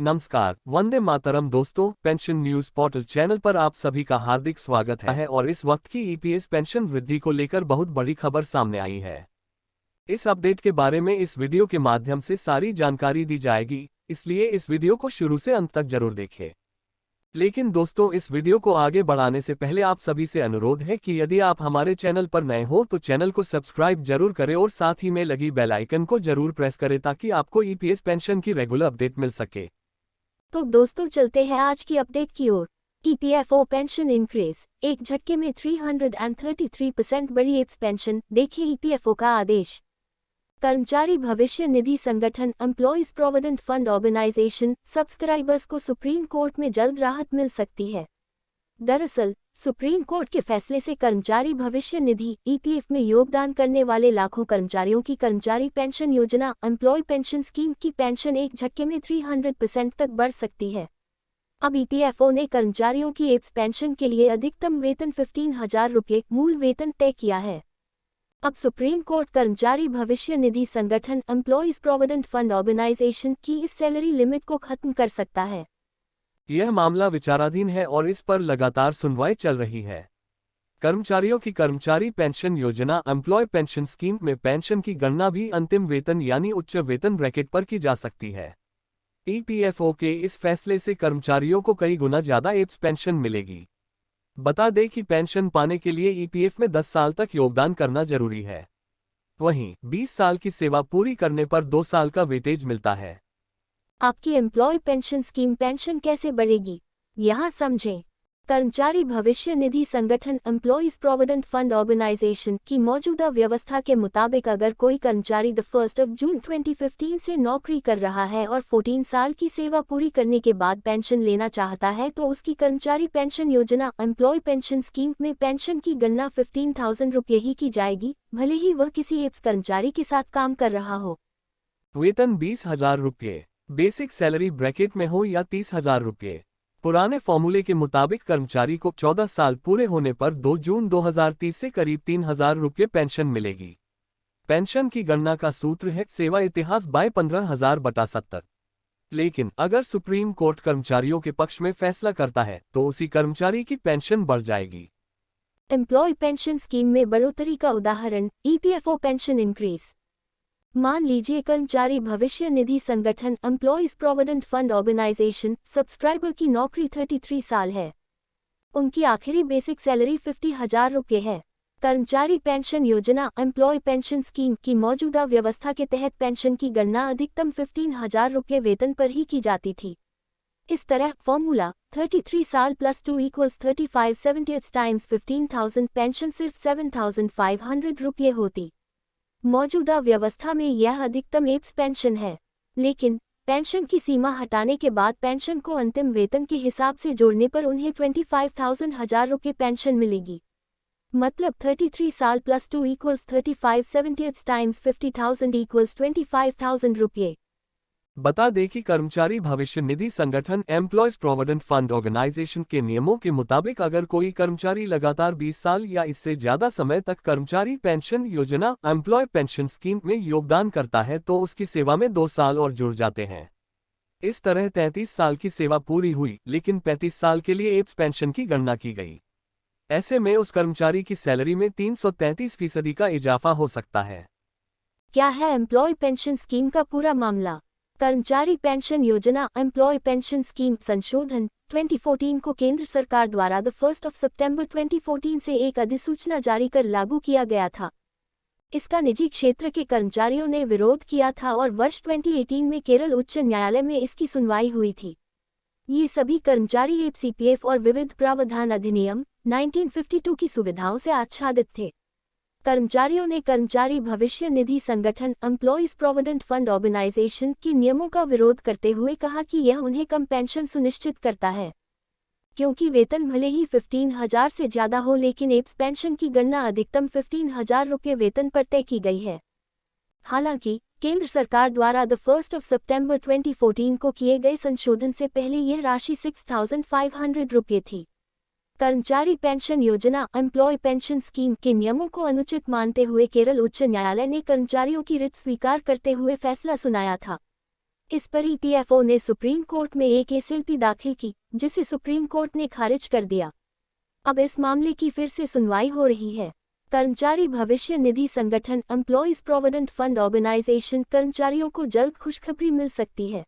नमस्कार, वंदे मातरम दोस्तों। Pension news portal channel पर आप सभी का हार्दिक स्वागत है और इस वक्त की ईपीएस पेंशन वृद्धि को लेकर बहुत बड़ी खबर सामने आई है। इस अपडेट के बारे में इस वीडियो के माध्यम से सारी जानकारी दी जाएगी, इसलिए इस वीडियो को शुरू से अंत तक जरूर देखें। लेकिन दोस्तों, इस वीडियो को आगे बढ़ाने से पहले आप सभी से अनुरोध है कि यदि आप हमारे चैनल पर नए हो तो चैनल को सब्सक्राइब जरूर करें और साथ ही में लगी बेल आइकन को जरूर प्रेस करें ताकि आपको ईपीएस पेंशन की रेगुलर अपडेट मिल सके। तो दोस्तों, चलते हैं आज की अपडेट की ओर। ईपीएफओ पेंशन इंक्रीज, एक झटके में 333% बढ़ी एप्स पेंशन। देखिए ईपीएफओ का आदेश। कर्मचारी भविष्य निधि संगठन employees provident fund organisation subscribers को सुप्रीम कोर्ट में जल्द राहत मिल सकती है। दरअसल सुप्रीम कोर्ट के फैसले से कर्मचारी भविष्य निधि ईपीएफ में योगदान करने वाले लाखों कर्मचारियों की कर्मचारी पेंशन योजना एम्प्लॉय पेंशन स्कीम की पेंशन एक झटके में 300% तक बढ़ सकती है। अब ईपीएफओ ने कर्मचारियों की एप्स पेंशन के लिए अधिकतम वेतन 15,000 रुपये मूल वेतन तय किया है। अब सुप्रीम कोर्ट कर्मचारी भविष्य निधि संगठन एम्प्लॉइज प्रोविडेंट फंड ऑर्गेनाइजेशन की इस सैलरी लिमिट को खत्म कर सकता है। यह मामला विचाराधीन है और इस पर लगातार सुनवाई चल रही है। कर्मचारियों की कर्मचारी पेंशन योजना एम्प्लॉय पेंशन स्कीम में पेंशन की गणना भी अंतिम वेतन यानी उच्च वेतन ब्रैकेट पर की जा सकती है। ईपीएफओ के इस फैसले से कर्मचारियों को कई गुना ज्यादा एप्स पेंशन मिलेगी। बता दें कि पेंशन पाने के लिए ईपीएफ में 10 साल तक योगदान करना जरूरी है। वहीं 20 साल की सेवा पूरी करने पर 2 साल का वेटेज मिलता है। आपकी एम्प्लॉय पेंशन स्कीम पेंशन कैसे बढ़ेगी, यहाँ समझें। कर्मचारी भविष्य निधि संगठन एम्प्लॉइज प्रोविडेंट फंड ऑर्गेनाइजेशन की मौजूदा व्यवस्था के मुताबिक अगर कोई कर्मचारी 1 जून 2015 से नौकरी कर रहा है और 14 साल की सेवा पूरी करने के बाद पेंशन लेना चाहता है तो उसकी कर्मचारी पेंशन योजना एम्प्लॉय पेंशन स्कीम में पेंशन की गणना 15,000 रुपये ही की जाएगी, भले ही वह किसी एप्स कर्मचारी के साथ काम कर रहा हो। वेतन 20,000 रुपये बेसिक सैलरी ब्रैकेट में हो या 30,000 रुपये। पुराने फॉर्मूले के मुताबिक कर्मचारी को 14 साल पूरे होने पर 2 जून 2030 से करीब 3,000 रुपये पेंशन मिलेगी। पेंशन की गणना का सूत्र है सेवा इतिहास बाय 15,000/70। लेकिन अगर सुप्रीम कोर्ट कर्मचारियों के पक्ष में फैसला करता है तो उसी कर्मचारी की पेंशन बढ़ जाएगी। एम्प्लॉय पेंशन स्कीम में बढ़ोतरी का उदाहरण ईपीएफओ पेंशन इंक्रीज। मान लीजिए कर्मचारी भविष्य निधि संगठन employees provident fund organisation subscriber की नौकरी 33 साल है। उनकी आखिरी बेसिक सैलरी 50,000 रुपये है। कर्मचारी पेंशन योजना एम्प्लॉय पेंशन स्कीम की मौजूदा व्यवस्था के तहत पेंशन की गणना अधिकतम 15,000 रुपये वेतन पर ही की जाती थी। इस तरह फॉर्मूला 33 साल + 2 = 35 70 टाइम्स 15,000 पेंशन सिर्फ 7,500 रुपये होती। मौजूदा व्यवस्था में यह अधिकतम एप्स पेंशन है, लेकिन पेंशन की सीमा हटाने के बाद पेंशन को अंतिम वेतन के हिसाब से जोड़ने पर उन्हें 25,000 रुपये पेंशन मिलेगी। मतलब 33 साल + 2 = 35 70 टाइम्स 50,000 = 25,000 रुपये। बता दें कि कर्मचारी भविष्य निधि संगठन एम्प्लॉयज प्रोविडेंट फंड ऑर्गेनाइजेशन के नियमों के मुताबिक अगर कोई कर्मचारी लगातार 20 साल या इससे ज्यादा समय तक कर्मचारी पेंशन योजना एम्प्लॉय पेंशन स्कीम में योगदान करता है तो उसकी सेवा में 2 साल और जुड़ जाते हैं। इस तरह 33 साल की सेवा पूरी हुई, लेकिन 35 साल के लिए एप्स पेंशन की गणना की गई। ऐसे में उस कर्मचारी की सैलरी में 333% का इजाफा हो सकता है। क्या है एम्प्लॉय पेंशन स्कीम का पूरा मामला? कर्मचारी पेंशन योजना एम्प्लॉय पेंशन स्कीम संशोधन 2014 को केंद्र सरकार द्वारा 1 सितंबर 2014 से एक अधिसूचना जारी कर लागू किया गया था। इसका निजी क्षेत्र के कर्मचारियों ने विरोध किया था और वर्ष 2018 में केरल उच्च न्यायालय में इसकी सुनवाई हुई थी। ये सभी कर्मचारी एप्स ईपीएफ और विविध प्रावधान अधिनियम 1952 की सुविधाओं से आच्छादित थे। कर्मचारियों ने कर्मचारी भविष्य निधि संगठन एम्प्लॉइज प्रोविडेंट फंड ऑर्गेनाइजेशन के नियमों का विरोध करते हुए कहा कि यह उन्हें कम पेंशन सुनिश्चित करता है, क्योंकि वेतन भले ही 15,000 से ज्यादा हो, लेकिन एप्स पेंशन की गणना अधिकतम 15,000 रुपये वेतन पर तय की गई है। हालांकि केंद्र सरकार द्वारा 1 सितंबर 2014 को किए गए संशोधन से पहले यह राशि 6,500 रुपये थी। कर्मचारी पेंशन योजना एम्प्लॉय पेंशन स्कीम के नियमों को अनुचित मानते हुए केरल उच्च न्यायालय ने कर्मचारियों की रिट स्वीकार करते हुए फैसला सुनाया था। इस पर ईपीएफओ ने सुप्रीम कोर्ट में एक एसएलपी दाखिल की, जिसे सुप्रीम कोर्ट ने खारिज कर दिया। अब इस मामले की फिर से सुनवाई हो रही है। कर्मचारी भविष्य निधि संगठन एम्प्लॉयज प्रोविडेंट फंड ऑर्गेनाइजेशन कर्मचारियों को जल्द खुशखबरी मिल सकती है।